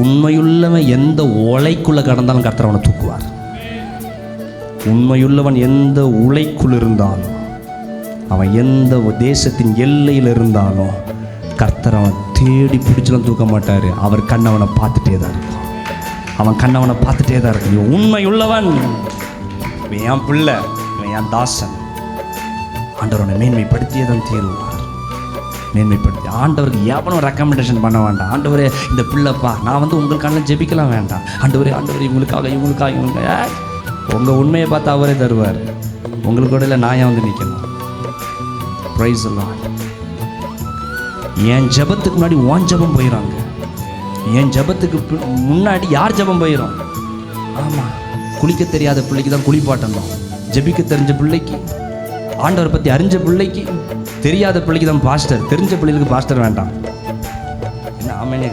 உண்மையுள்ளவன் எந்த உலைக்குள்ளே கடந்தாலும் கர்த்தர் அவனை தூக்குவார். உண்மையுள்ளவன் எந்த உலைக்குள் இருந்தாலும், அவன் எந்த தேசத்தின் எல்லையில் இருந்தாலும் கர்த்தர் அவன் தேடி பிடிச்சலாம் தூக்க மாட்டார். அவர் கண்ணவனை பார்த்துட்டே தான் இருக்கும். அவன் கண்ணவனை பார்த்துட்டே தான் இருக்கும். இவன் உண்மையுள்ளவன், இவன் என் பிள்ளை, இவன் என் தாசன். ஆண்டவனை மேன்மைப்படுத்தியே தான் தீருவார். மேன்மைப்படுத்தி ஆண்டவருக்கு எவனும் ரெக்கமெண்டேஷன் பண்ண வேண்டாம். ஆண்டவரே இந்த பிள்ளைப்பா, நான் வந்து உங்களுக்கான ஜெபிக்கலாம் வேண்டாம். ஆண்டவரே இவங்களுக்காக உங்கள் உண்மையை பார்த்து அவரே தருவார். உங்களுக்கு கூட இல்லை, நான் ஏன் வந்து நிற்கணும்? பிரைஸ் எல்லாம் என் ஜபத்துக்கு முன்னாடி உன் ஜபம் போயிடறாங்க. என் ஜபத்துக்கு முன்னாடி யார் ஜபம் போயிடும்? ஆமாம், குளிக்க தெரியாத பிள்ளைக்கு தான் குளிப்பாட்டணும். ஜபிக்க தெரிஞ்ச பிள்ளைக்கு, ஆண்டவரை பற்றி அறிஞ்ச பிள்ளைக்கு, தெரியாத பிள்ளைக்கு தான் பாஸ்டர். தெரிஞ்ச பிள்ளைகளுக்கு பாஸ்டர் வேண்டாம். என்ன ஆமேனே.